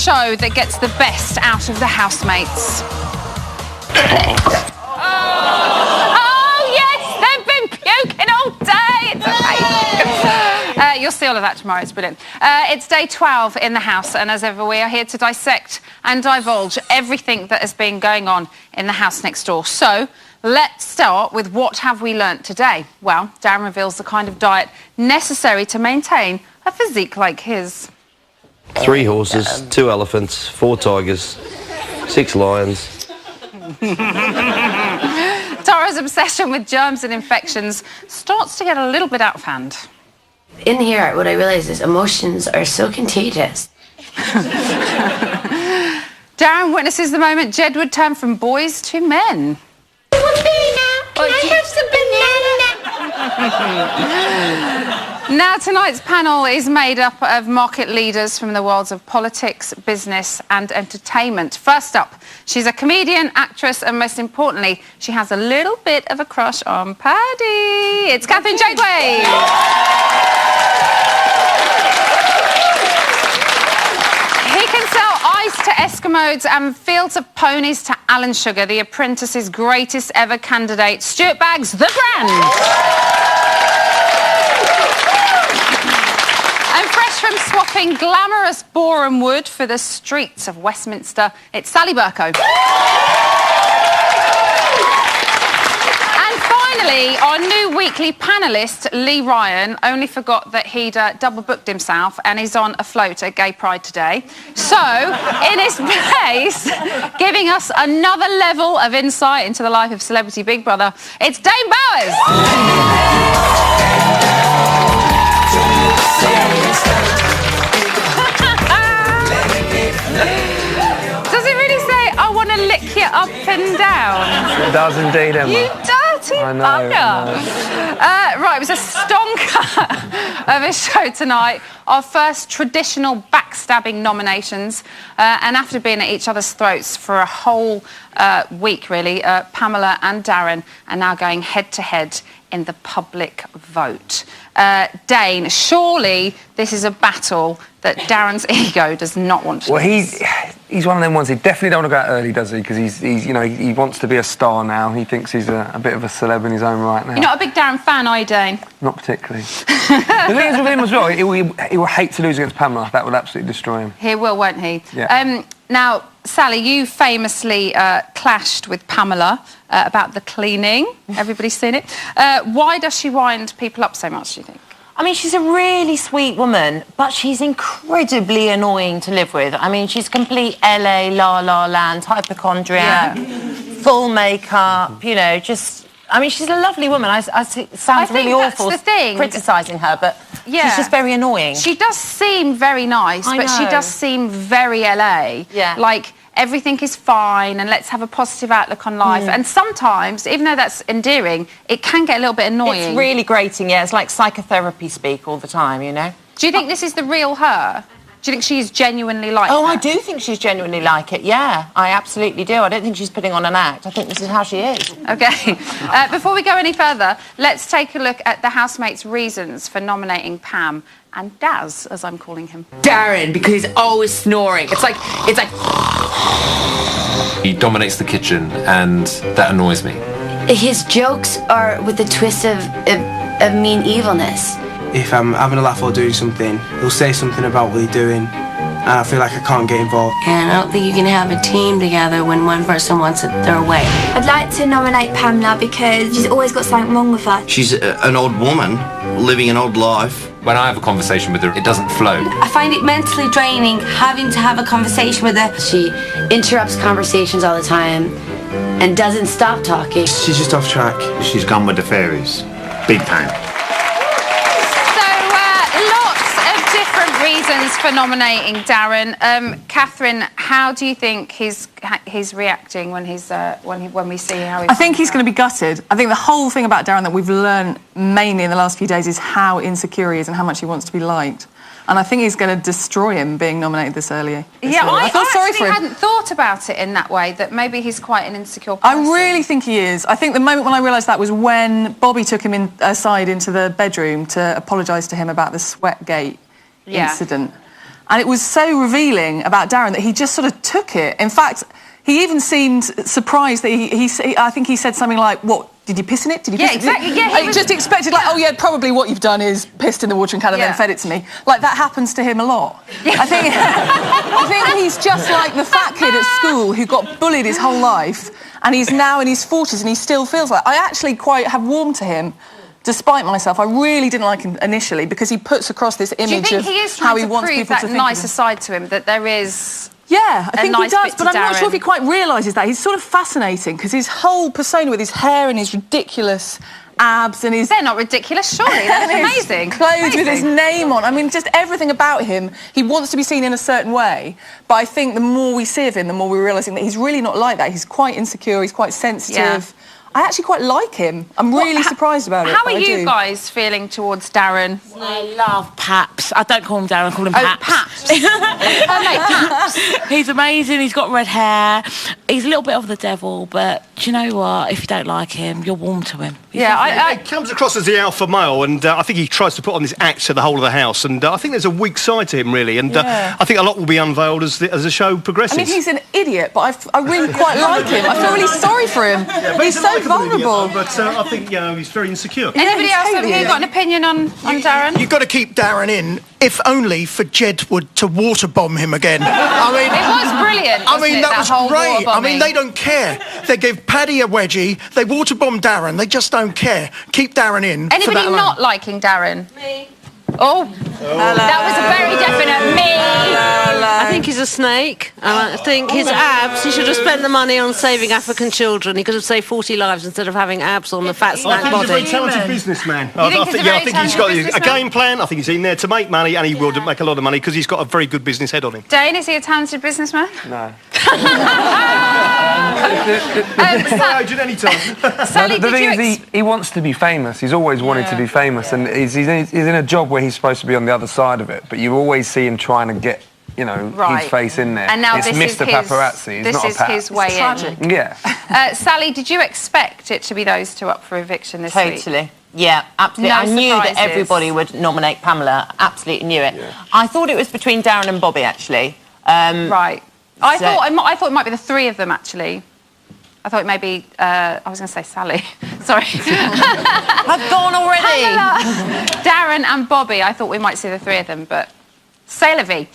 show that gets the best out of the housemates? Oh, yes, they've been puking all day. It's okay. You'll see all of that tomorrow. It's brilliant. It's day 12 in the house, and as ever, we are here to dissect and divulge everything that has been going on in the house next door. So, let's start with what have we learnt today? Well, Darren reveals the kind of diet necessary to maintain a physique like his. 3 horses, 2 elephants, 4 tigers, 6 lions. Tara's obsession with germs and infections starts to get a little bit out of hand. In here, what I realise is emotions are so contagious. Darren witnesses the moment Jed would turn from boys to men. Can I have some banana? Now, tonight's panel is made up of market leaders from the worlds of politics, business and entertainment. First up, she's a comedian, actress and, most importantly, she has a little bit of a crush on Paddy. It's Catherine Jakeway. He can sell ice to Eskimos and fields of ponies to Alan Sugar, the Apprentice's greatest ever candidate, Stuart Baggs, the Grand. And fresh from swapping glamorous Boreham Wood for the streets of Westminster, it's Sally Burko. And finally, our new weekly panellist, Lee Ryan, only forgot that he'd double booked himself and he's on a float at Gay Pride today. So, in his place, giving us another level of insight into the life of celebrity Big Brother, it's Dane Bowers. Does it really say, I want to lick you up and down? It does indeed, Emma. You dirty bugger. Right, it was a stonker of a show tonight. Our first traditional backstabbing nominations. And after being at each other's throats for a whole week, really, Pamela and Darren are now going head-to-head in the public vote. Dane, surely this is a battle that Darren's ego does not want to lose. He's one of them ones, he definitely don't want to go out early, does he? Because he's you know, he wants to be a star now. He thinks he's a bit of a celeb in his own right now. You're not a big Darren fan, are you, Dane? Not particularly. The thing is with him as well, he will hate to lose against Pamela. That would absolutely destroy him. He will, won't he? Yeah. Now, Sally, you famously clashed with Pamela about the cleaning. Everybody's seen it. Why does she wind people up so much, do you think? I mean, she's a really sweet woman, but she's incredibly annoying to live with. I mean, she's complete LA, La La Land, hypochondriac, full makeup, you know, just... I mean, she's a lovely woman. It sounds really awful criticising her, but she's just very annoying. She does seem very nice, but she does seem very LA. Yeah. Like, everything is fine and let's have a positive outlook on life. And sometimes, even though that's endearing, it can get a little bit annoying. It's really grating, yeah. It's like psychotherapy speak all the time, you know? Do you think this is the real her? Do you think she's genuinely like Oh, that? I do think she's genuinely like it, yeah. I absolutely do. I don't think she's putting on an act. I think this is how she is. OK. Before we go any further, let's take a look at the housemates' reasons for nominating Pam and Daz, as I'm calling him. Darren, because he's always snoring. It's like... He dominates the kitchen, and that annoys me. His jokes are with a twist of mean evilness. If I'm having a laugh or doing something, he'll say something about what he's doing, and I feel like I can't get involved. And I don't think you can have a team together when one person wants it their way. I'd like to nominate Pamela because she's always got something wrong with her. She's an old woman living an old life. When I have a conversation with her, it doesn't flow. I find it mentally draining having to have a conversation with her. She interrupts conversations all the time and doesn't stop talking. She's just off track. She's gone with the fairies. Big time. Reasons for nominating Darren. Catherine, how do you think he's reacting when when we see how he's... I think he's going to be gutted. I think the whole thing about Darren that we've learned mainly in the last few days is how insecure he is and how much he wants to be liked. And I think he's going to destroy him being nominated this early. Yeah, I feel sorry for him. hadn't thought about it in that way, that maybe he's quite an insecure person. I really think he is. I think the moment when I realised that was when Bobby took him aside into the bedroom to apologise to him about the Sweatgate incident. And it was so revealing about Darren that he just sort of took it. In fact, he even seemed surprised that I think he said something like, what, did you piss in it? Did you piss exactly. in it? Yeah, he just expected, like, oh, yeah, probably what you've done is pissed in the watering can and then fed it to me. Like, that happens to him a lot. I think he's just like the fat kid at school who got bullied his whole life, and he's now in his 40s and he still feels like... I actually quite have warmed to him, despite myself. I really didn't like him initially because he puts across this image of how he wants people to think of him. Do you think he is trying to prove that nicer side to him, that there is... Yeah, I think he does, but I'm not sure if he Darren? quite realises that. He's sort of fascinating because his whole persona with his hair and his ridiculous abs and his... They're not ridiculous, surely. They're amazing. Clothes with his name on. I mean, just everything about him. He wants to be seen in a certain way, but I think the more we see of him, the more we're realising that he's really not like that. He's quite insecure, he's quite sensitive. Yeah. I actually quite like him. I'm really surprised about it. How are you guys feeling towards Darren? I love Paps. I don't call him Darren, I call him Paps. Paps. Mate, Paps. He's amazing, he's got red hair. He's a little bit of the devil, but do you know what? If you don't like him, you're warm to him. He comes across as the alpha male, and I think he tries to put on this act to the whole of the house, and I think there's a weak side to him, really, and I think a lot will be unveiled as the show progresses. I mean, he's an idiot, but I really quite like him. I feel really sorry for him. Yeah, he's so vulnerable. Idiot, but I think, he's very insecure. Anybody else have you got an opinion on Darren? You've got to keep Darren in, if only for Jedward to water bomb him again. I mean, it was brilliant. I mean, that was great. I mean, bombing. they don't care. They give Paddy a wedgie. They water bomb Darren. They just don't care. Keep Darren in. Anybody for that alone. not liking Darren? Me. Oh, that was a very definite me. I think he's a snake, and I think his abs, he should have spent the money on saving African children. He could have saved 40 lives instead of having abs on the fat snack I think body. he's a very talented businessman. I think he's got a game plan. I think he's in there to make money, and he will make a lot of money because he's got a very good business head on him. Dane, is he a talented businessman? No. Sally, the thing is, he wants to be famous. He's always wanted to be famous, and he's in a job where he's supposed to be on the other side of it, but you always see him trying to get, his face in there. And now it's this Mr. is Paparazzi. This is his way in. Yeah. Sally, did you expect it to be those two up for eviction this week? Totally. Yeah, absolutely. No I knew that surprises. everybody would nominate Pamela. Absolutely knew it. Yeah. I thought it was between Darren and Bobby, actually. Right. I thought it might be the three of them, actually. I thought it may be... I was going to say Sally. Sorry. I've gone already. Darren and Bobby. I thought we might see the three of them, but... C'est la vie.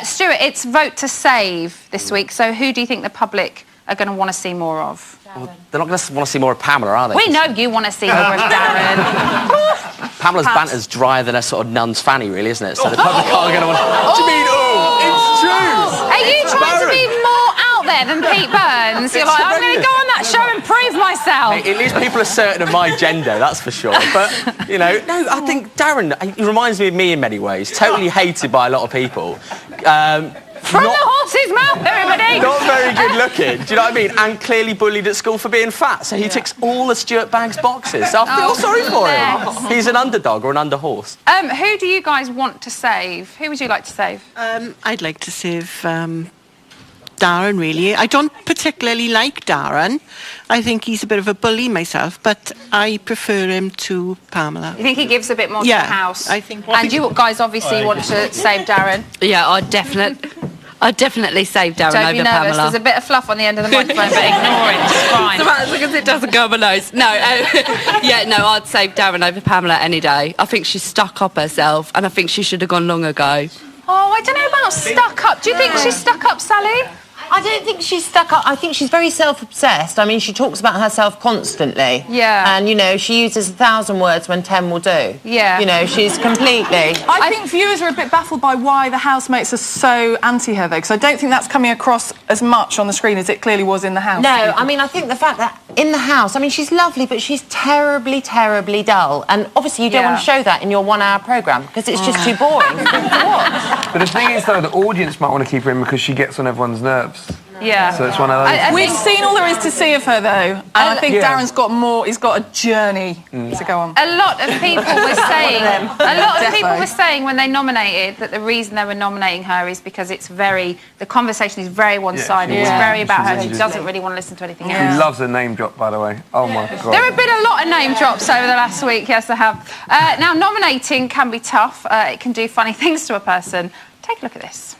Stuart, it's Vote to Save this week, so who do you think the public are going to want to see more of? Well, they're not going to want to see more of Pamela, are they? We know you want to see more of Darren. Pamela's banter's drier than a sort of nun's fanny, really, isn't it? So the public are going to want... What do you mean, it's true! Are you trying to be more out there than Pete Burns? You're like, I'm going to go on that show and prove myself. At least people are certain of my gender, that's for sure. But, no, I think Darren, he reminds me of me in many ways. Totally hated by a lot of people. From the horse's mouth, everybody! Not very good looking, do you know what I mean? And clearly bullied at school for being fat. So he ticks all the Stuart Baggs boxes. So I feel sorry for him. He's an underdog or an underhorse. Who do you guys want to save? Who would you like to save? I'd like to save Darren, really. I don't particularly like Darren. I think he's a bit of a bully myself, but I prefer him to Pamela. You think he gives a bit more to the house? I think. And you guys obviously want to save Darren? Yeah, I'd definitely save Darren Don't over be nervous. Pamela. There's a bit of fluff on the end of the microphone, but ignore it. It's fine. As long as it doesn't go on my nose. No, I'd save Darren over Pamela any day. I think she's stuck up herself, and I think she should have gone long ago. Oh, I don't know about stuck up. Do you think she's stuck up, Sally? I don't think she's stuck up. I think she's very self-obsessed. I mean, she talks about herself constantly. Yeah. And, she uses 1,000 words when 10 will do. Yeah. She's completely... I think viewers are a bit baffled by why the housemates are so anti her, though, because I don't think that's coming across as much on the screen as it clearly was in the house. No, I mean, I think the fact that in the house, I mean, she's lovely, but she's terribly, terribly dull. And obviously you don't want to show that in your 1-hour programme, because it's just too boring to watch. But the thing is, though, the audience might want to keep her in because she gets on everyone's nerves. Yeah. So it's one of those. We've seen all there is to see of her, though, and I think Darren's got more. He's got a journey to go on. A lot of people were saying. People were saying when they nominated that the reason they were nominating her is because the conversation is very one-sided. It's very about her. She doesn't really want to listen to anything else. She loves a name drop, by the way. Oh my God. There have been a lot of name drops over the last week. Yes, there have. Now, nominating can be tough. It can do funny things to a person. Take a look at this.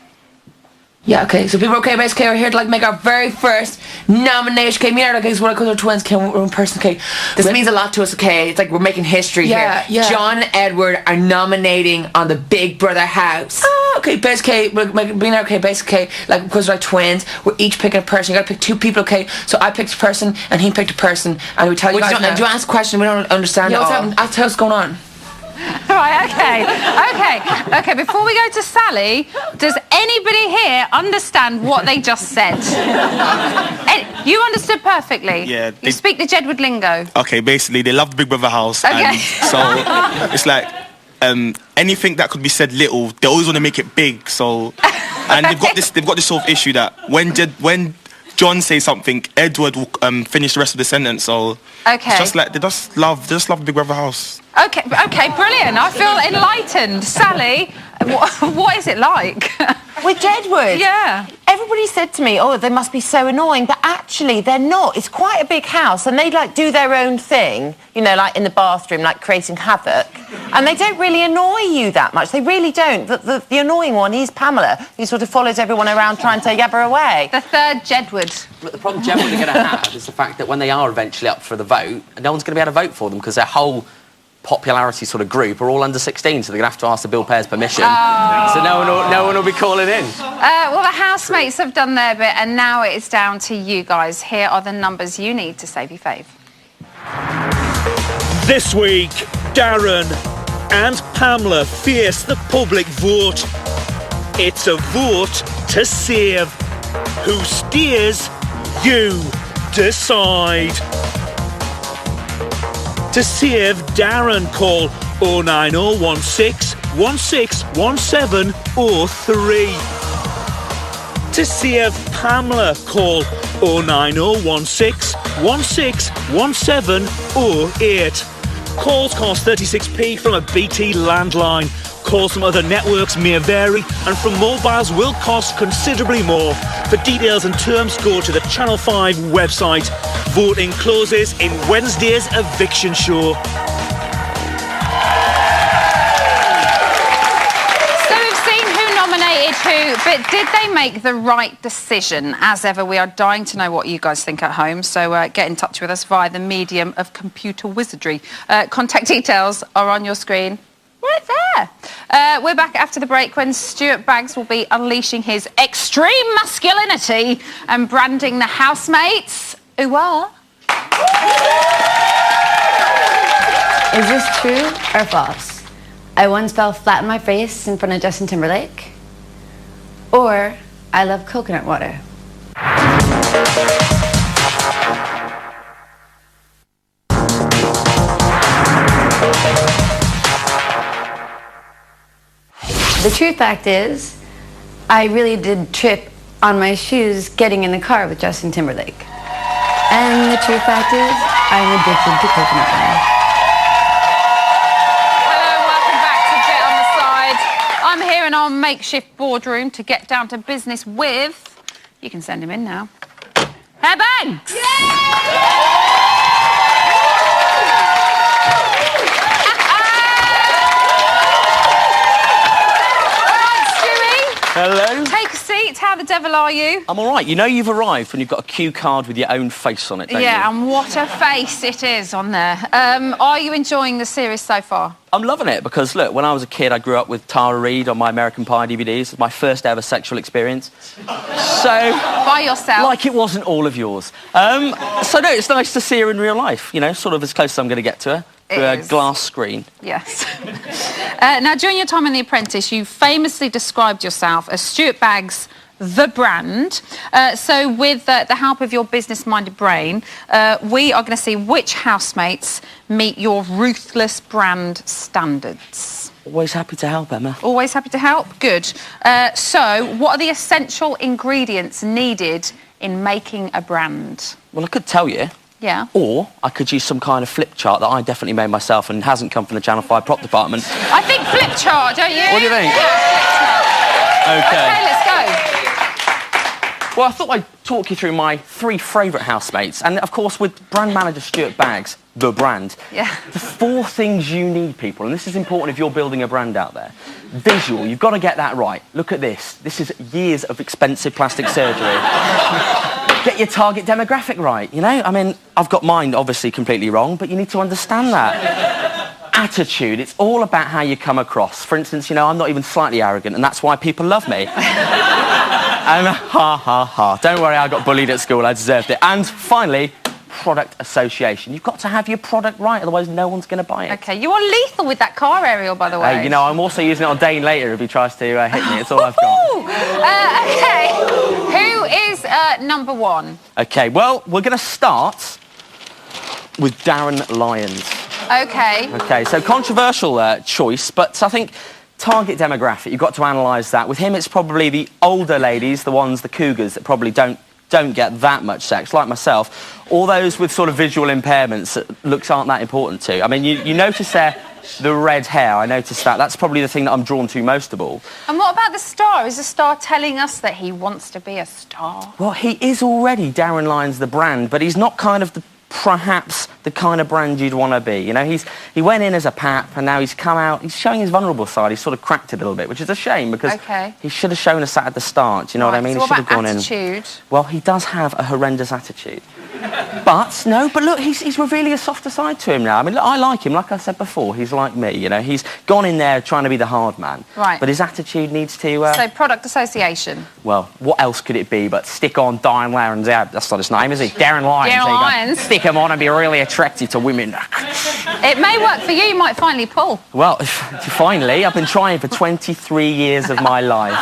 Yeah, okay, so people are okay, basically, we're here to like make our very first nomination. Okay, me and our guys, we're twins, okay, we're one person, okay. This means a lot to us, okay? It's like we're making history here. Yeah. John and Edward are nominating on the Big Brother house. Oh, okay, basically, being okay, basically, like, because we're like twins, we're each picking a person. You gotta pick 2 people, okay? So I picked a person, and he picked a person, and we tell you guys now. Do you ask a question? We don't understand it all. Tell us what's going on. Right, okay, before we go to Sally, does anybody here understand what they just said? You understood perfectly? Yeah. You speak the Jedward lingo? Okay, basically, they love the Big Brother house. Okay. And so, it's like, anything that could be said little, they always want to make it big, so... And they've got this sort of issue that when John says something, Edward will finish the rest of the sentence, so... Okay. It's just like, they just love the Big Brother house. Okay, brilliant. I feel enlightened. Sally, what is it like? With Jedward? Yeah. Everybody said to me, oh, they must be so annoying, but actually they're not. It's quite a big house, and they, like, do their own thing, you know, like in the bathroom, like creating havoc, and they don't really annoy you that much. They really don't. The annoying one is Pamela, who sort of follows everyone around trying to yab her away. The third Jedward. But the problem Jedward are going to have is the fact that when they are eventually up for the vote, no one's going to be able to vote for them because their whole popularity sort of group are all under 16, so they're going to have to ask the Bill Pears permission. Oh. So no one will be calling in. Well, the housemates have done their bit, and now it is down to you guys. Here are the numbers you need to save your fave. This week, Darren and Pamela face the public vote. It's a vote to save. Who steers? You decide. To save Darren, call 09016 161703. To save Pamela, call 09016 161708. Calls cost 36p from a BT landline. Calls from other networks may vary, and from mobiles will cost considerably more. For details and terms, go to the Channel 5 website. Voting closes in Wednesday's eviction show. So we've seen who nominated who, but did they make the right decision? As ever, we are dying to know what you guys think at home, so get in touch with us via the medium of computer wizardry. Contact details are on your screen. Right there. We're back after the break when Stuart Baggs will be unleashing his extreme masculinity and branding the housemates. Ooh, ah. Is this true or false? I once fell flat on my face in front of Justin Timberlake. Or I love coconut water. The true fact is, I really did trip on my shoes getting in the car with Justin Timberlake. And the true fact is, I'm addicted to coconut water. Hello, welcome back to Jet on the Side. I'm here in our makeshift boardroom to get down to business with... You can send him in now. Herr Baggs! Hello. Take a seat. How the devil are you? I'm all right. You know you've arrived when you've got a cue card with your own face on it, don't you? Yeah, and what a face it is on there. Are you enjoying the series so far? I'm loving it because, look, when I was a kid, I grew up with Tara Reid on my American Pie DVDs. It was my first ever sexual experience. So... By yourself? Like it wasn't all of yours. So, no, it's nice to see her in real life, you know, sort of as close as I'm going to get to her. Through a glass screen. Yes. Now, during your time in The Apprentice, you famously described yourself as Stuart Baggs, the brand. So with the help of your business-minded brain, we are going to see which housemates meet your ruthless brand standards. Always happy to help, Emma. Always happy to help? Good. So what are the essential ingredients needed in making a brand? Well, I could tell you. Yeah. Or I could use some kind of flip chart that I definitely made myself and hasn't come from the Channel 5 prop department. I think flip chart, don't you? What do you think? Yeah, flip chart. OK. OK, let's go. Well, I thought I'd talk you through my 3 favourite housemates. And, of course, with brand manager Stuart Baggs, the brand, the 4 things you need, people, and this is important if you're building a brand out there. Visual, you've got to get that right. Look at this. This is years of expensive plastic surgery. Get your target demographic right, you know? I mean, I've got mine, obviously, completely wrong, but you need to understand that. Attitude, it's all about how you come across. For instance, you know, I'm not even slightly arrogant, and that's why people love me. And ha, ha, ha. Don't worry, I got bullied at school, I deserved it. And finally, product association. You've got to have your product right, otherwise no one's going to buy it. OK, you are lethal with that car aerial, by the way. You know, I'm also using it on Dane later if he tries to hit me. It's all I've got. OK, who is number 1? OK, well, we're going to start with Darren Lyons. OK. OK, so controversial choice, but I think target demographic, you've got to analyse that. With him, it's probably the older ladies, the cougars, that probably don't get that much sex, like myself. All those with sort of visual impairments that looks aren't that important to. I mean, you notice there the red hair, I noticed that. That's probably the thing that I'm drawn to most of all. And what about the star? Is the star telling us that he wants to be a star? Well, he is already Darren Lyons, the brand, but he's not kind of perhaps the kind of brand you'd want to be. You know, he went in as a pap and now he's come out, he's showing his vulnerable side. He's sort of cracked it a little bit, which is a shame because he should have shown us that at the start. Do you know what I mean? So he should have gone attitude? In. Well, he does have a horrendous attitude. But look, he's revealing a softer side to him now. I mean, look, I like him. Like I said before, he's like me, you know. He's gone in there trying to be the hard man. Right. But his attitude needs to... So, product association. Well, what else could it be but stick on Darren Lyons? That's not his name, is he? Darren Lyons. Darren Lyons. Stick him on and be really attractive to women. It may work for you. You might finally pull. Well, finally. I've been trying for 23 years of my life.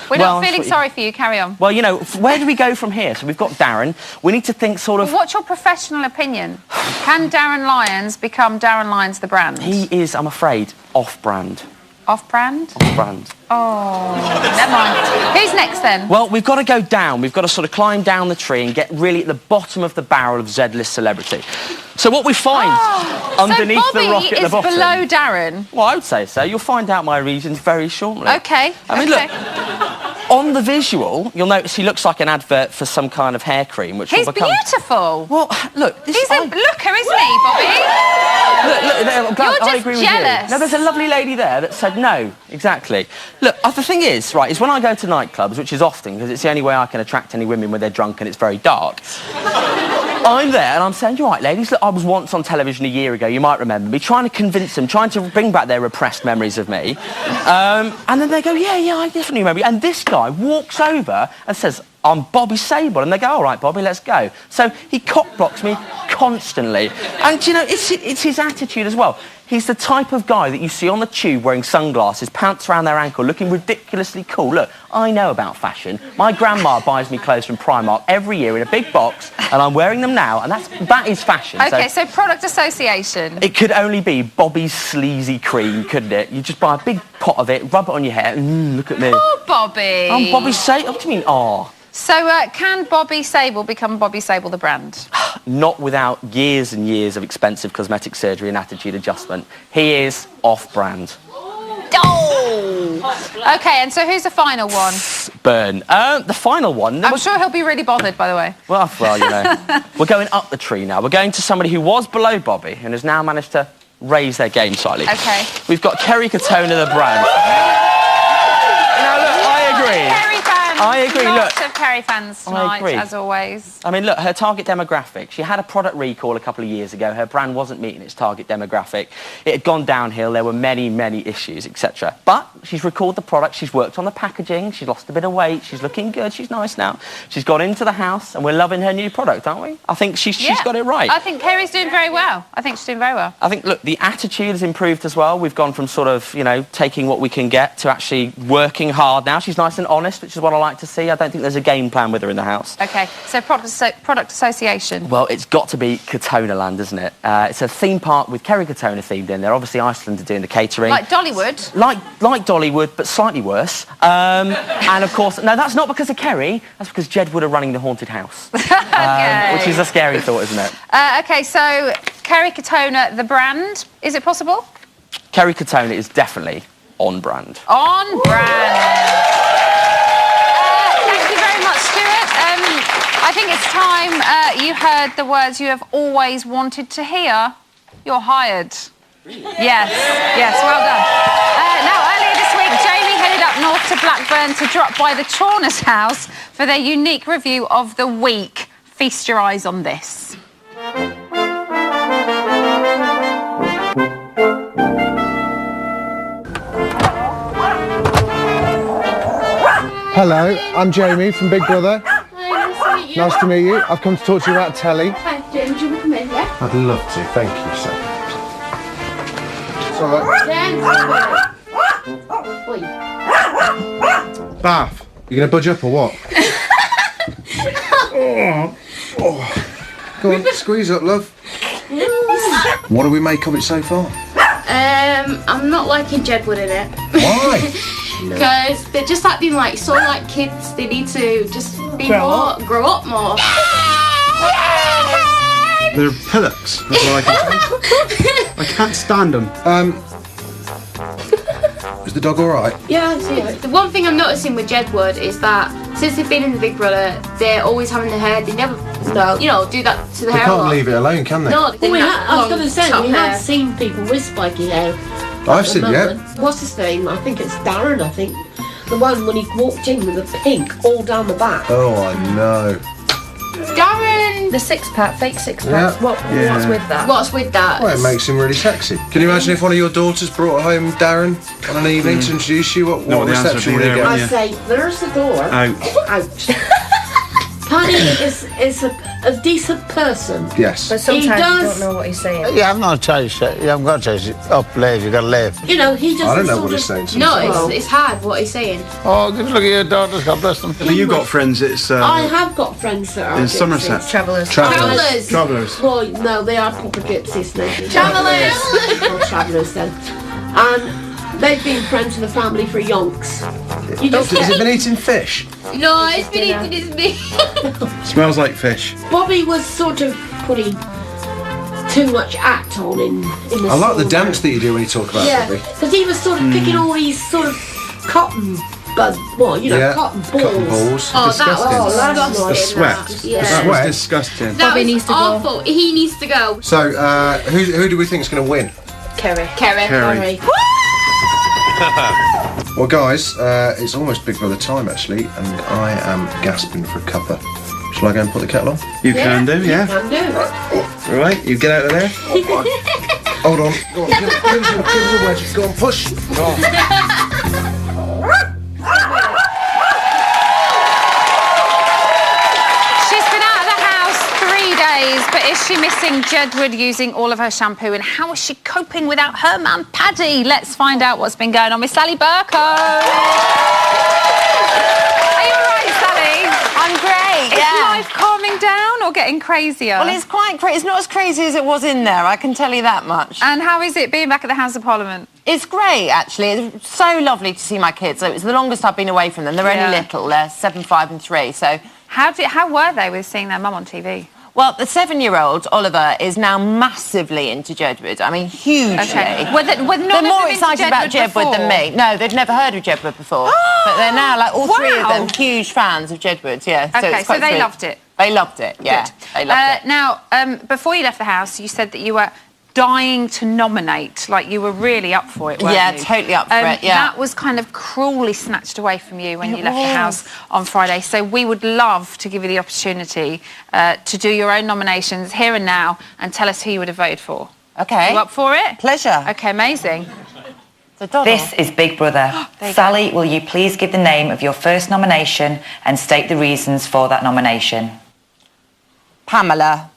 We're not feeling sorry for you. Carry on. Well, you know, where do we go from here? So we've got Darren. We need to think sort of... Well, what's your professional opinion? Can Darren Lyons become Darren Lyons the brand? He is, I'm afraid, off-brand. Off-brand? Off-brand. Oh, never mind. Who's next then? Well, we've got to go down. We've got to sort of climb down the tree and get really at the bottom of the barrel of Z-list celebrity. So what we find underneath the rock at the bottom... So Bobby is below Darren? Well, I would say so. You'll find out my reasons very shortly. OK. I mean, look, on the visual, you'll notice he looks like an advert for some kind of hair cream, which He's will become... beautiful. Well, look... He's a looker, isn't he, Bobby? Look, I agree with jealous. you. No, there's a lovely lady there that said no. Exactly. Look, the thing is, right, is when I go to nightclubs, which is often, because it's the only way I can attract any women when they're drunk and it's very dark, I'm there and I'm saying, you're right, ladies, look, I was once on television a year ago, you might remember me, trying to convince them, trying to bring back their repressed memories of me. And then they go, yeah, I definitely remember you. And this guy walks over and says, I'm Bobby Sable. And they go, all right, Bobby, let's go. So he cock-blocks me constantly. And, you know, it's his attitude as well. He's the type of guy that you see on the tube wearing sunglasses, pants around their ankle, looking ridiculously cool. Look, I know about fashion. My grandma buys me clothes from Primark every year in a big box, and I'm wearing them now, and that is fashion. OK, so product association. It could only be Bobby's sleazy cream, couldn't it? You just buy a big pot of it, rub it on your hair, and look at me. Oh, Bobby. I'm Bobby Sable. What do you mean, So, can Bobby Sable become Bobby Sable the brand? Not without years and years of expensive cosmetic surgery and attitude adjustment. He is off-brand. Oh! OK, and so who's the final one? Burn. The final one... I'm sure he'll be really bothered, by the way. Well, you know, we're going up the tree now. We're going to somebody who was below Bobby and has now managed to raise their game slightly. OK. We've got Kerry Katona, the brand. Now, look, I agree. I agree, Lots of Kerry fans tonight, as always. I mean, look, her target demographic, she had a product recall a couple of years ago. Her brand wasn't meeting its target demographic. It had gone downhill. There were many, many issues, etc. But she's recalled the product. She's worked on the packaging. She's lost a bit of weight. She's looking good. She's nice now. She's got into the house, and we're loving her new product, aren't we? I think she's got it right. I think Kerry's doing very well. I think she's doing very well. I think, look, the attitude has improved as well. We've gone from sort of, you know, taking what we can get to actually working hard now. She's nice and honest, which is what I like to see. I don't think there's a game plan with her in the house. OK, so product association. Well, it's got to be Katona Land, isn't it? It's a theme park with Kerry Katona themed in there. Obviously, Iceland are doing the catering. Like Dollywood? Like Dollywood, but slightly worse. And, of course, no, that's not because of Kerry. That's because Jedwood are running the haunted house. Which is a scary thought, isn't it? OK, so Kerry Katona, the brand, is it possible? Kerry Katona is definitely on brand. On brand. you heard the words you have always wanted to hear, you're hired. Yes, well done. Now, earlier this week, Jamie headed up north to Blackburn to drop by the Trauner's house for their unique review of the week. Feast your eyes on this. Hello, I'm Jamie from Big Brother. Nice to meet you. I've come to talk to you about telly. Hi, Jamie, would you come in, yeah? I'd love to, thank you, sir. It's all right. Bath, you going to budge up or what? Go on, squeeze up, love. What do we make of it so far? I'm not liking Jedward in it. Why? Because they're just acting like kids. They need to just be grow up more. They're pillocks, that's all I can say. I can't stand them. Is the dog alright? Yeah, the one thing I'm noticing with Jedward is that since they've been in the Big Brother, they're always having the hair. They never, do that to the hair. They can't leave it alone, can they? No, I was going to say, we have seen people with spiky hair. I've seen it. What's his name? I think it's Darren, I think. The one when he walked in with the pink all down the back. Oh, I know. Darren! The six-pack, fake six-pack. Yeah. What's with that? What's with that? Well, it makes him really sexy. Can you imagine if one of your daughters brought home Darren on an evening to introduce you? What reception would you get? I say, there's the door. Out. Out. Paddy is a decent person. Yes. But sometimes you don't know what he's saying. You have no choice. You haven't got a choice. Up, leave. You got to leave. He doesn't. I don't know what he's saying. No, it's hard what he's saying. Oh, just look at your daughters. God bless them. Have you got friends? It's. I have got friends that are in Somerset. Travellers. Well, no, they are proper gypsies. Travellers. Travellers then, and they've been friends with the family for yonks. Has it been eating fish? No, it's been eating his meat. Smells like fish. Bobby was sort of putting too much act on in the I like the dance that you do when you talk about Bobby. because he was sort of picking all these sort of cotton buds, cotton balls. Cotton balls. Oh, disgusting. that's the sweat. Yeah. The sweat. Disgusting. That was awful. He needs to go. So, who do we think is going to win? Kerry. Well, guys, it's almost Big Brother time, actually, and I am gasping for a cuppa. Shall I go and put the kettle on? You can do, yeah. You can do. Right, you get out of there. Hold on. Go on, give us a wedge. Go on, push. Go on. She's been out of the house 3 days, but is she missing Jedward using all of her shampoo? And how is she coping without her man Paddy? Let's find out what's been going on with Sally Burko. Are you all right, Sally? I'm great, Is life calming down or getting crazier? Well, it's quite crazy. It's not as crazy as it was in there, I can tell you that much. And how is it being back at the House of Parliament? It's great, actually. It's so lovely to see my kids. So it's the longest I've been away from them. They're only little. They're 7, 5 and 3, so... How were they with seeing their mum on TV? Well, the 7-year-old, Oliver, is now massively into Jedward. I mean, hugely. Okay. They're more excited about Jedward than me. No, they'd never heard of Jedward before. But they're now, like, all three of them, huge fans of Jedward, yeah. Okay, so they loved it? They loved it, yeah. Good. They loved it. Now, before you left the house, you said that you were dying to nominate, like you were really up for it, weren't you? Totally up for it, yeah. That was kind of cruelly snatched away from you when you left the house on Friday, so we would love to give you the opportunity to do your own nominations here and now and tell us who you would have voted for. Okay. You up for it? Pleasure. Okay, amazing. This is Big Brother. Sally, will you please give the name of your first nomination and state the reasons for that nomination? Pamela.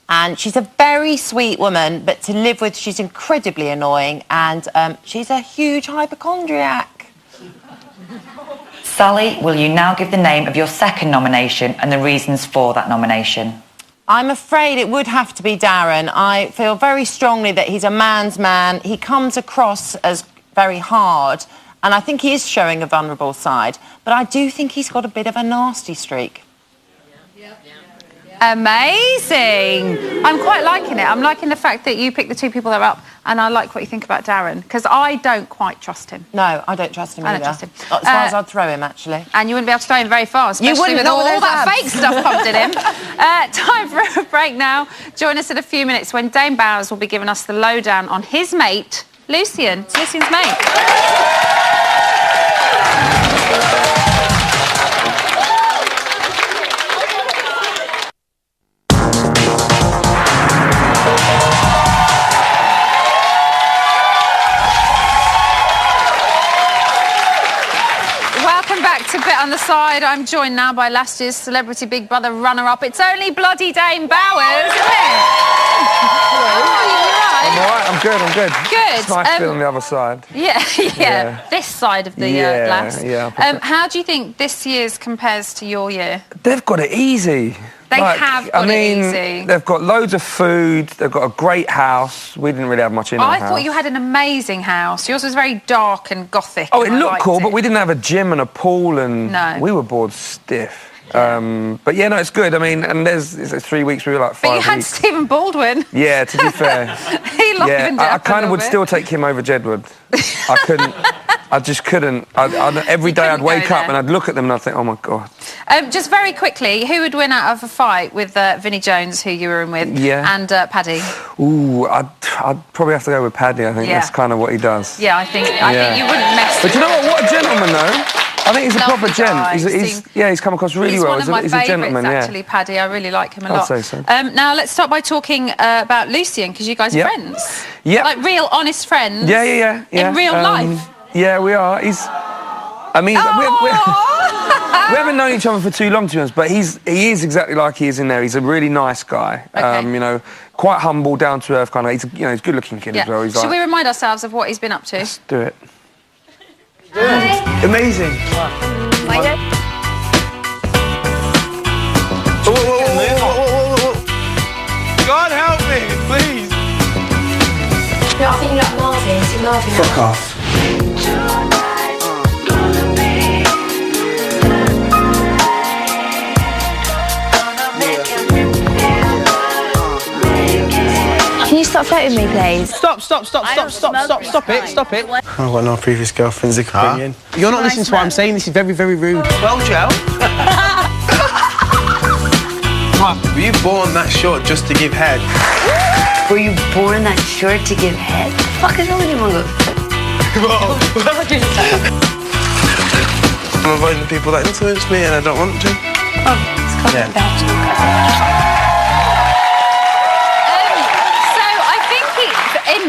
And she's a very sweet woman, but to live with, she's incredibly annoying, and she's a huge hypochondriac. Sally, will you now give the name of your second nomination and the reasons for that nomination? I'm afraid it would have to be Darren. I feel very strongly that he's a man's man. He comes across as very hard, and I think he is showing a vulnerable side, but I do think he's got a bit of a nasty streak. Amazing. I'm quite liking it. I'm liking the fact that you picked the two people that are and I like what you think about Darren, because I don't quite trust him. No, I don't trust him I either. don't trust him. Not as far as I'd throw him, actually. And you wouldn't be able to throw him very far, especially wouldn't, with not all with those that abs. fake stuff pumped in him. Time for a break now. Join us in a few minutes when Dane Bowers will be giving us the lowdown on his mate, Lucien. It's Lucien's mate. To Bit on the Side, I'm joined now by last year's Celebrity Big Brother runner-up. It's only bloody Dane Bowers, isn't it? I'm all right, I'm good. Good. It's nice to be on the other side. Yeah. This side of the glass. Yeah. How do you think this year's compares to your year? They've got it easy. They have got it easy. They've got loads of food, they've got a great house. We didn't really have much in our house. I thought you had an amazing house. Yours was very dark and gothic. Oh, it looked cool, but we didn't have a gym and a pool, and no. We were bored stiff. But yeah, no, it's good. I mean, and it's 3 weeks, we were like 5 weeks. But you had Stephen Baldwin. Yeah, to be fair. He livened it up I kind of would still take him over Jedward. I couldn't. I just couldn't. Every day I'd wake up and I'd look at them and I'd think, oh my God. Just very quickly, who would win out of a fight with Vinnie Jones, who you were in with, and Paddy? Ooh, I'd probably have to go with Paddy. I think that's kind of what he does. Yeah, I think you wouldn't mess with But you know what? What a gentleman, though. I think he's a proper gent. He's come across really well. He's one of my favourites, actually, Paddy. I really like him a lot. I'd say so. Now, let's start by talking about Lucien, because you guys are friends. Yeah. Like real, honest friends. Yeah. In real life. Yeah, we are. I mean, we haven't known each other for too long, to be honest, but he is exactly like he is in there. He's a really nice guy. Okay. You know, quite humble, down to earth kind of. He's a good-looking kid as well. Should we remind ourselves of what he's been up to? Let's do it. Amazing. Whoa. God help me, please. No, I think you like Marvin. See Marvin. Fuck off. Can you stop flirting with me, please? Stop it. I've got no previous girlfriends that could bring in. You're not listening to what I'm saying. This is very, very rude. Well, Joe. Were you born that short just to give head? Were you born that short to give head? What the fuck is wrong with you, Mongo? I'm avoiding the people that influence me and I don't want to. Oh, it's called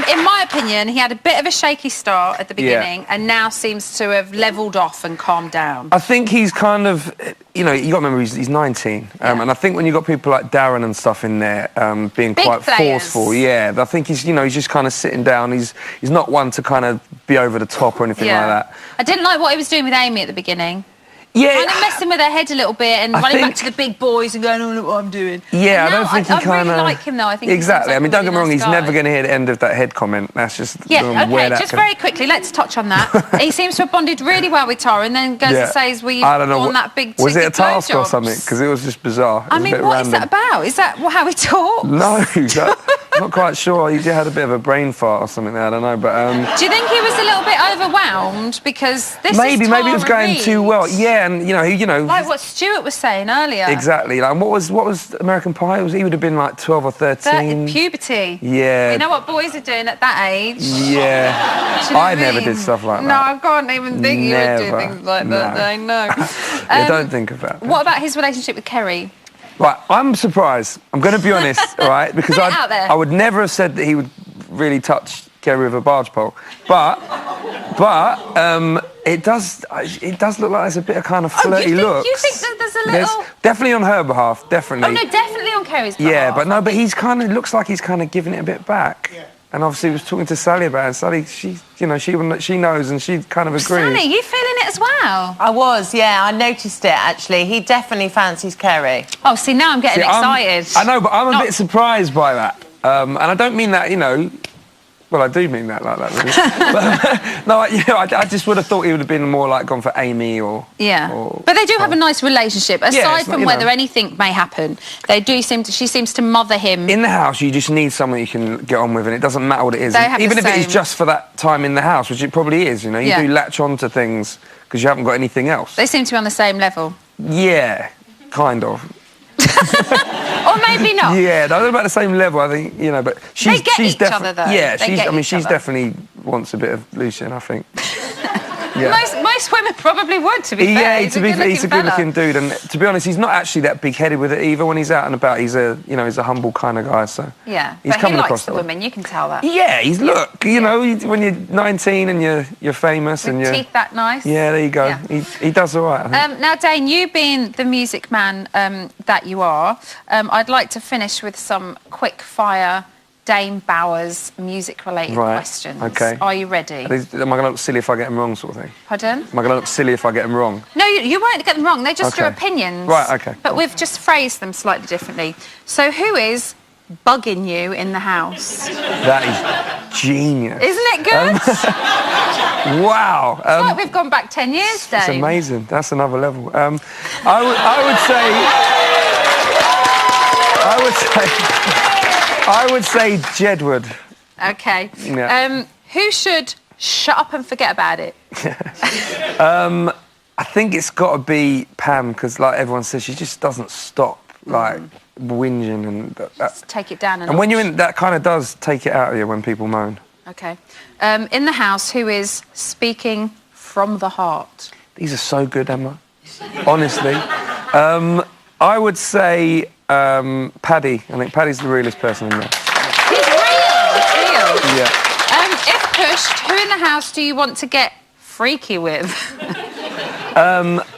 in my opinion, he had a bit of a shaky start at the beginning and now seems to have levelled off and calmed down. I think he's kind of, you got to remember he's 19. And I think when you've got people like Darren and stuff in there being Big quite players. forceful, I think he's just kind of sitting down. He's not one to kind of be over the top or anything like that. I didn't like what he was doing with Amy at the beginning. Yeah. Kind of messing with her head a little bit and running back to the big boys and going, oh, look what I'm doing. Yeah, I don't think he kind of... I really like him, though. I think exactly. I mean, don't get me wrong, he's guy. never going to hear the end of that head comment. That's just... okay, just very quickly, let's touch on that. He seems to have bonded really well with Tara and then goes and says, well, you've on that big ticket was it a task or blowjobs. something? Because it was just bizarre. I mean, what is that about? Is that how he talks? No, not quite sure. He had a bit of a brain fart or something there, I don't know, but... Do you think he was a little bit overwhelmed? Because this maybe is Tara it was going Reid. too well. Yeah, and, like what Stuart was saying earlier. Exactly. Like, what was American Pie? He would have been like 12 or 13. Puberty. Yeah. You know what boys are doing at that age? Yeah. I never did stuff like that. No, I can't even think you would do things like that. I know. Don't think of that. What about his relationship with Kerry? Right, I'm surprised. I'm going to be honest, right? Because I would never have said that he would really touch Kerry with a barge pole. But it does look like there's a bit of kind of flirty looks. You think that there's a little... Definitely on her behalf, definitely. Oh, no, definitely on Kerry's behalf. Yeah, but he's kind of... looks like he's kind of giving it a bit back. Yeah. And obviously he was talking to Sally about it, and Sally, she knows and she kind of agrees. Sally, you feeling it as well? I was, I noticed it, actually. He definitely fancies Kerry. Oh, see, now I'm getting excited. I know, but I'm a bit surprised by that. And I don't mean that, Well, I do mean that like that, really. But, no, I just would have thought he would have been more like gone for Amy or... Yeah. Or, but they do have a nice relationship. Aside it's from not, whether anything may happen, they do seem to... She seems to mother him. In the house, you just need someone you can get on with, and it doesn't matter what it is. They have Even the if it is same- just for that time in the house, which it probably is, you know. You do latch on to things because you haven't got anything else. They seem to be on the same level. Yeah, kind of. Or maybe not. Yeah, they're about the same level, I think, you know, but she's... They get she's each other, though. Yeah, They get each she's other. definitely wants a bit of Lucian, I think. Yeah. Most women probably would, to be fair. Yeah, he's a good-looking dude, and to be honest, he's not actually that big-headed with it either. When he's out and about, he's a humble kind of guy. So Yeah, he's but coming he likes across the that way. women. You can tell that. Yeah, you know, when you're 19 and you're famous With and you're teeth that nice. Yeah, there you go. Yeah. He does all right. I think. Now, Dane, you being the music man that you are, I'd like to finish with some quick-fire Dane Bowers music-related questions. Okay. Are you ready? Am I going to look silly if I get them wrong, sort of thing? Pardon? Am I going to look silly if I get them wrong? No, you won't get them wrong. They're just your opinions. Right, okay. But we've just phrased them slightly differently. So who is bugging you in the house? That is genius. Isn't it good? Wow. It's like we've gone back 10 years, Dane. It's amazing. That's another level. I would say Jedward. Okay. Yeah. Who should shut up and forget about it? I think it's got to be Pam, because like everyone says, she just doesn't stop like whinging and that. Take it down And when you're in, that kind of does take it out of you when people moan. Okay. In the house, who is speaking from the heart? These are so good, Emma. Honestly. I would say Paddy. I think Paddy's the realest person in there. He's real. Yeah. If pushed, who in the house do you want to get freaky with?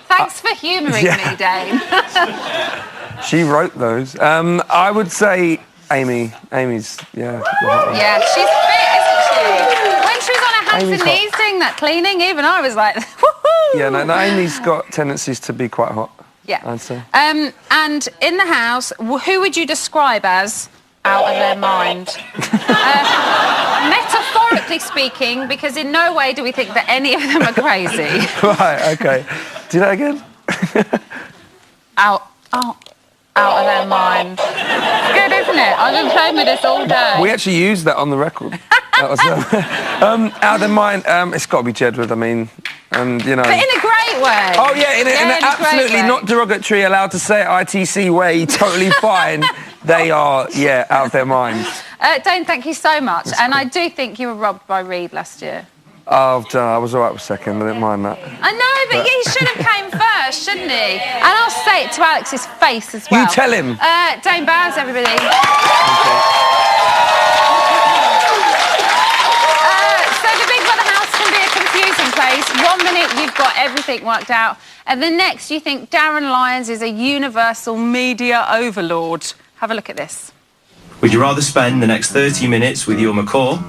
Thanks for humouring me, Dane. She wrote those. I would say Amy. Amy's, yeah. Yeah, she's fit, isn't she? When she was on her hands Amy's and hot. knees doing that cleaning, even I was like, woohoo! Yeah, no, Amy's got tendencies to be quite hot. Yeah. I'd say. And in the house, who would you describe as out of their mind? Metaphorically speaking, because in no way do we think that any of them are crazy. Right, okay. Do that again? Out of their mind. Good, isn't it? I've been playing with this all day. We actually used that on the record. That was, out of their mind, it's got to be Jedward, I mean, and, you know... But in a great way. Oh, yeah, in an a great absolutely way. not derogatory, allowed to say it ITC way, totally fine. They are, yeah, out of their minds. Dane, thank you so much. And I do think you were robbed by Reed last year. Oh, I was all right with second, I didn't mind that. I know, but he should have came first, shouldn't he? And I'll say it to Alex's face as well. You tell him. Dane Bowers, everybody. So the Big Brother house can be a confusing place. 1 minute you've got everything worked out, and the next you think Darren Lyons is a universal media overlord. Have a look at this. Would you rather spend the next 30 minutes with your McCall,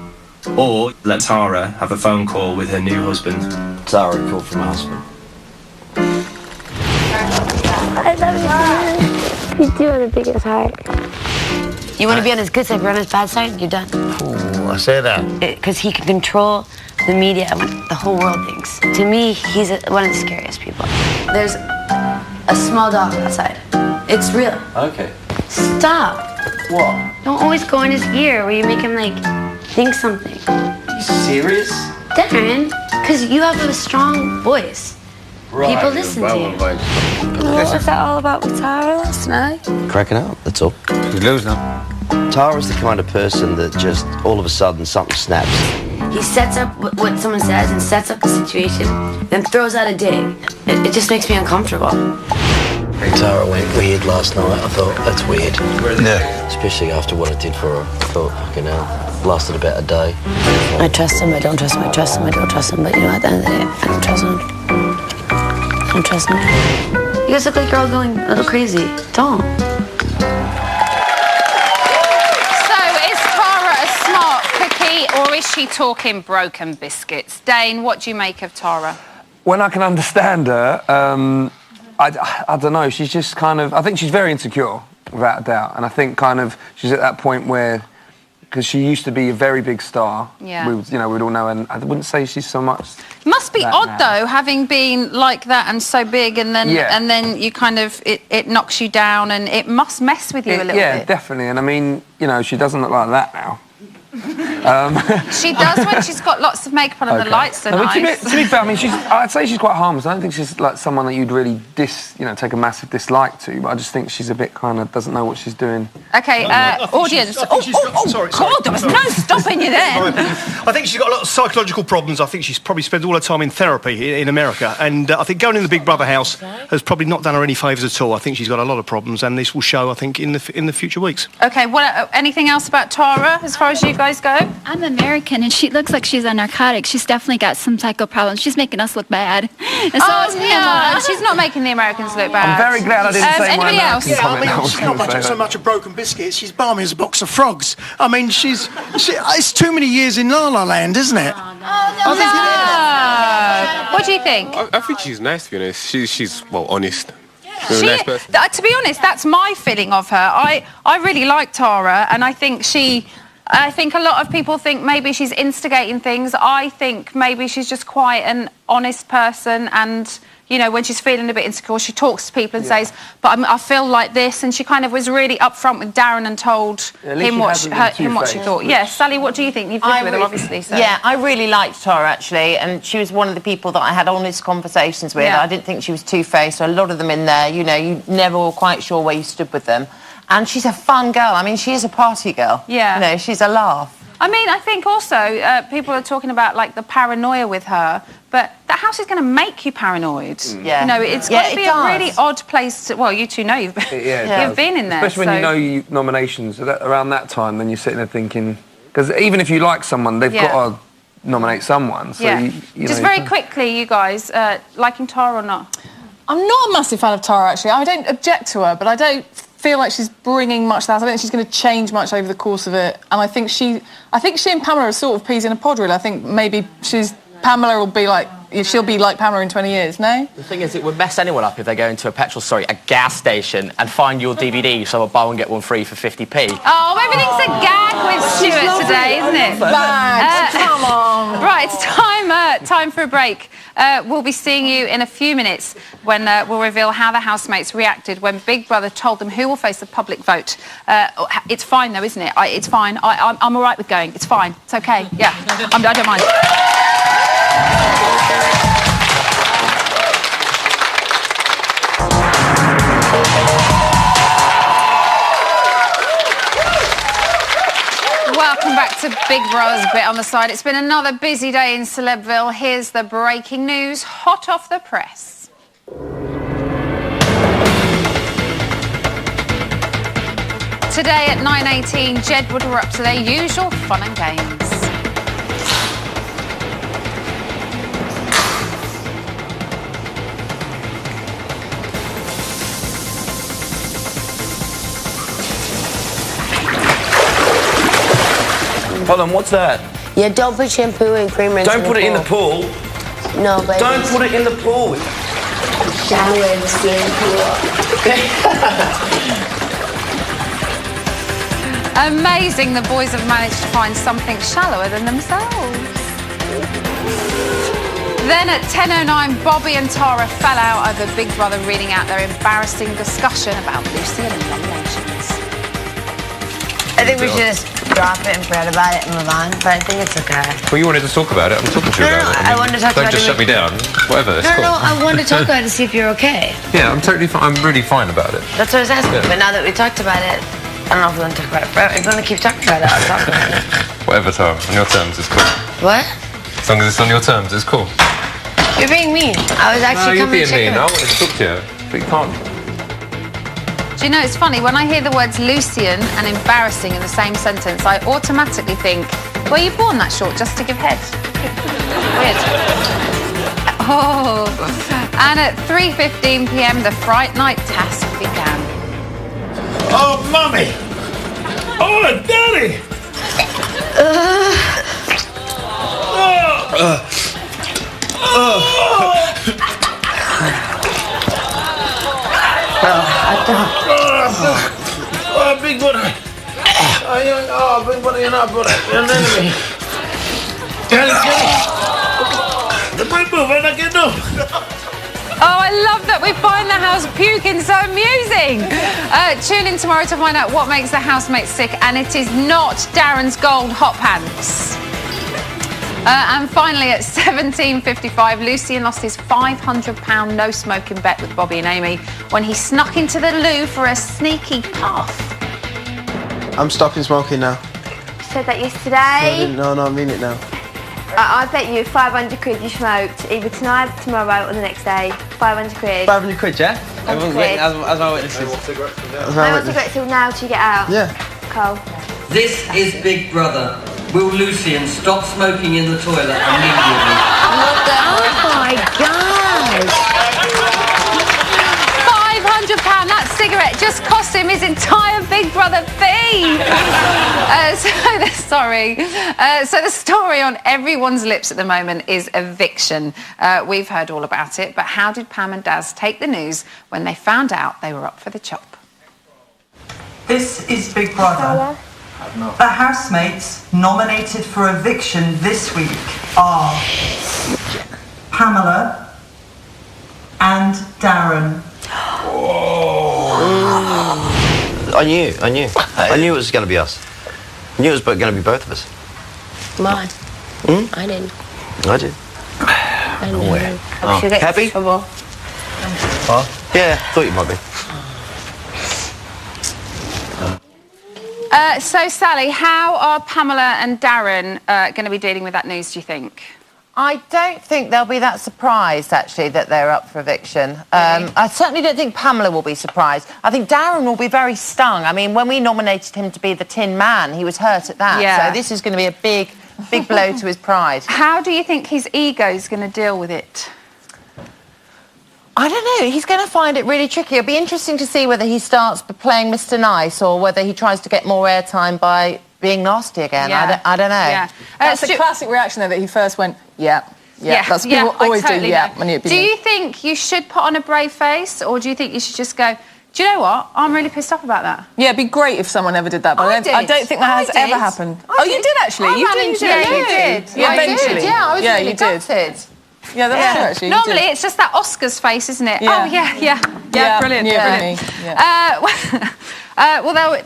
or let Tara have a phone call with her new husband? Tara called from her husband. I love you. You do have the biggest heart. You want to be on his good side, we're on his bad side, you're done. Ooh, I say that. Because he can control the media and what the whole world thinks. To me, he's one of the scariest people. There's a small dog outside. It's real. Okay. Stop. What? Don't always go in his ear where you make him, like, think something. You serious? Darren, because you have a strong voice. Right, People listen to you. What was that all about with Tara last night? Cracking up, that's all. He's losing now. Tara's the kind of person that just all of a sudden something snaps. He sets up what someone says and sets up the situation, then throws out a dig. It just makes me uncomfortable. Tara went weird last night. I thought, that's weird. Yeah. Especially after what it did for her. I thought, fucking hell, lasted about a day. I trust him, I don't trust him, I trust him, I don't trust him, but you know, at the end of the day, I don't trust him. I don't trust him. You guys look like you're all going a little crazy. Don't. So, is Tara a smart cookie, or is she talking broken biscuits? Dane, what do you make of Tara? When I can understand her, I don't know, she's just kind of... I think she's very insecure, without a doubt. And I think kind of she's at that point where because she used to be a very big star. Yeah. We'd all know, and I wouldn't say she's so much. Must be that odd now. though, having been like that and so big, and then you kind of it knocks you down, and it must mess with you a little bit. Yeah, definitely. And I mean, she doesn't look like that now. She does when she's got lots of makeup on and the lights are nice. To be fair, I mean, I'd say she's quite harmless. I don't think she's like someone that you'd really take a massive dislike to, but I just think she's a bit kind of doesn't know what she's doing. Okay, audience. Sorry. God, there was no stopping you then. I think she's got a lot of psychological problems. I think she's probably spent all her time in therapy in America, and I think going in the Big Brother house has probably not done her any favours at all. I think she's got a lot of problems, and this will show, I think, in the future weeks. Okay, anything else about Tara as far as you guys go? I'm American, and she looks like she's on narcotics. She's definitely got some psycho problems. She's making us look bad. And so is no, she's not making the Americans look bad. I'm very glad I didn't say anybody else? Yeah, I mean, she's not so much a broken biscuit. She's balmy as a box of frogs. I mean, it's too many years in La La Land, isn't it? What do you think? I think she's nice, to be honest. She's honest. To be honest, that's my feeling of her. I really like Tara, and I think a lot of people think maybe she's instigating things. I think maybe she's just quite an honest person, and when she's feeling a bit insecure, she talks to people and says, "But I feel like this," and she kind of was really upfront with Darren and told him what she thought. Yeah, Sally, what do you think? You've lived with her, obviously. So. Yeah, I really liked Tara actually, and she was one of the people that I had honest conversations with. Yeah. I didn't think she was two-faced. So a lot of them in there, you never were quite sure where you stood with them. And she's a fun girl. I mean, she is a party girl. Yeah. She's a laugh. I mean, I think also people are talking about like the paranoia with her, but that house is going to make you paranoid. Yeah. It's got to be a really odd place to. Well, you two know you've been in there. Especially when you know nominations around that time, then you're sitting there thinking, because even if you like someone, they've got to nominate someone. So just very quickly, you guys, liking Tara or not? I'm not a massive fan of Tara actually. I don't object to her, but I don't feel like she's bringing much to that. I don't think she's going to change much over the course of it. And I think she and Pamela are sort of peas in a pod, really. I think maybe Pamela will be like, she'll be like Pamela in 20 years, no? The thing is, it would mess anyone up if they go into a gas station and find your DVD, so buy one, get one free for 50p. Oh, everything's a gag with Stuart today, isn't it? Come on. Right, it's time for a break. We'll be seeing you in a few minutes when we'll reveal how the housemates reacted when Big Brother told them who will face the public vote. It's fine, though, isn't it? It's fine. I'm all right with going. It's fine. It's okay. Yeah, I don't mind. Welcome back to Big Brother's Bit on the Side. It's been another busy day in Celebville. Here's the breaking news, hot off the press. Today at 9:18, Jedward were up to their usual fun and games. Hold on, what's that? Yeah, don't put shampoo and cream rinse Don't put it in the pool. No, but... Don't put it in the pool. Shower and swimming pool. Amazing, the boys have managed to find something shallower than themselves. Then at 10:09, Bobby and Tara fell out over Big Brother reading out their embarrassing discussion about Lucy and the nominations. I think we should just drop it and forget about it and move on, but I think it's okay. Well, you wanted to talk about it. I'm talking to you about it. I wanted to talk about it. Don't just shut me down. Whatever, it's cool. No, I wanted to talk about it to see if you're okay. Yeah, I'm totally fine. I'm really fine about it. That's what I was asking. Yeah. But now that we talked about it, I don't know if we want to talk about it forever. If you want to keep talking about it, I'll talk about it. Whatever, Tara. On your terms, it's cool. What? As long as it's on your terms, it's cool. You're being mean. I was actually coming to check check No, you're being mean. I wanted to talk to you, but you can't. Do you know, it's funny, when I hear the words Lucian and embarrassing in the same sentence, I automatically think, were you born that short just to give head? Weird. Oh. And at 3:15 p.m, the Fright Night task began. Oh, Mummy! Oh, Daddy! Big one. I've been putting it up, but an enemy. Oh, I love that we find the house puking so amusing. Tune in tomorrow to find out what makes the housemates sick, and it is not Darren's gold hot pants. And finally, at 17:55, Lucian lost his £500 no-smoking bet with Bobby and Amy when he snuck into the loo for a sneaky puff. I'm stopping smoking now. You said that yesterday. No, I mean it now. I bet you 500 quid you smoked either tonight, tomorrow, or the next day. 500 quid. 500 quid, yeah? 500 quid. As my witnesses. No more cigarettes till now till you get out. Yeah. Cool. This is Big Brother. Will Lucian stop smoking in the toilet immediately? Oh my God! £500, that cigarette just cost him his entire Big Brother fee. So the story on everyone's lips at the moment is eviction. We've heard all about it, but how did Pam and Daz take the news when they found out they were up for the chop? This is Big Brother. The housemates nominated for eviction this week are Pamela and Darren. I knew it was going to be us. I knew it was going to be both of us. Mine. I didn't. I did. I know. Oh. Happy? Trouble. Huh? Yeah, thought you might be. So, Sally, how are Pamela and Darren going to be dealing with that news, do you think? I don't think they'll be that surprised, actually, that they're up for eviction. I certainly don't think Pamela will be surprised. I think Darren will be very stung. I mean, when we nominated him to be the Tin Man, he was hurt at that. Yeah. So this is going to be a big blow to his pride. How do you think his ego is going to deal with it? I don't know. He's going to find it really tricky. It'll be interesting to see whether he starts playing Mr. Nice or whether he tries to get more airtime by being nasty again. Yeah. I don't know. Yeah. That's a classic reaction, though, that he first went, yeah. That's people always do, yeah. When Do you think you should put on a brave face, or do you think you should just go, do you know what? I'm really pissed off about that. Yeah, it'd be great if someone ever did that, but I don't think that has ever happened. Oh, you did actually. You did. Yeah, you did. Yeah, eventually. Yeah, I was really you did. gutted. Yeah, that's true, actually. Normally, it's just that Oscars face, isn't it? Yeah. Oh, yeah, brilliant. Well,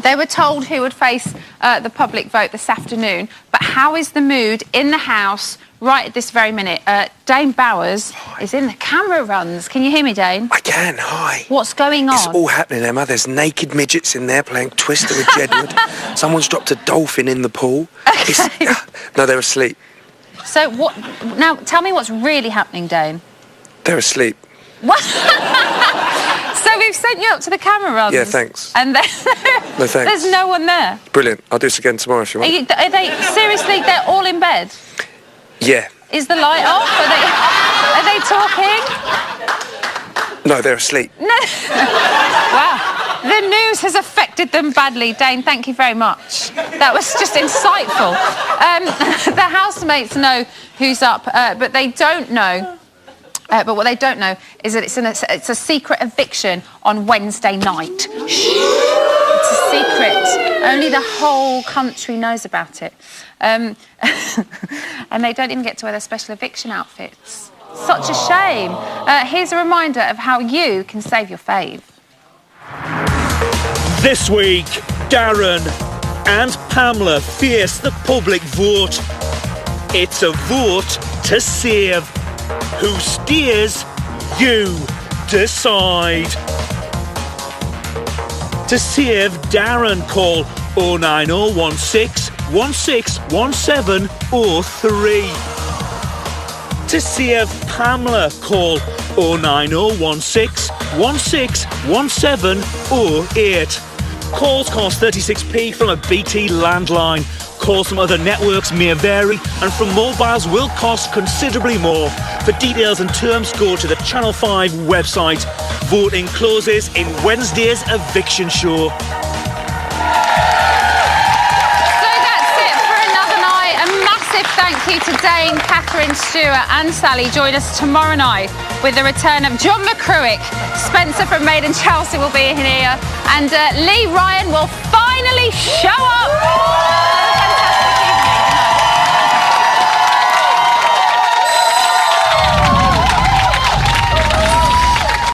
they were told who would face the public vote this afternoon. But how is the mood in the house right at this very minute? Dane Bowers is in the camera runs. Can you hear me, Dane? I can, hi. What's going on? It's all happening, Emma. There's naked midgets in there playing Twister with Jedward. Someone's dropped a dolphin in the pool. Okay. No, they're asleep. So what? Now, tell me what's really happening, Dane. They're asleep. What? So we've sent you up to the camera runs. Yeah, thanks. And No, thanks. there's no one there. Brilliant. I'll do this again tomorrow if you want. Are they seriously? They're all in bed. Yeah. Is the light off? Are they talking? No, they're asleep. No. Wow. The news has affected them badly. Dane, thank you very much. That was just insightful. The housemates know who's up, but they don't know. But what they don't know is that it's a secret eviction on Wednesday night. Shh. It's a secret. Only the whole country knows about it. And they don't even get to wear their special eviction outfits. Such a shame. Here's a reminder of how you can save your fave. This week, Darren and Pamela face the public vote. It's a vote to save. Who steers? You decide. To save Darren, call 09016 161703. To save Pamela, call 09016 161708. Calls cost 36p from a BT landline. Calls from other networks may vary, and from mobiles will cost considerably more. For details and terms, go to the Channel 5 website. Voting closes in Wednesday's eviction show. Thank you to Dane, Catherine, Stuart and Sally. Join us tomorrow night with the return of John McCruick, Spencer from Made in Chelsea will be here, and Lee Ryan will finally show up. Fantastic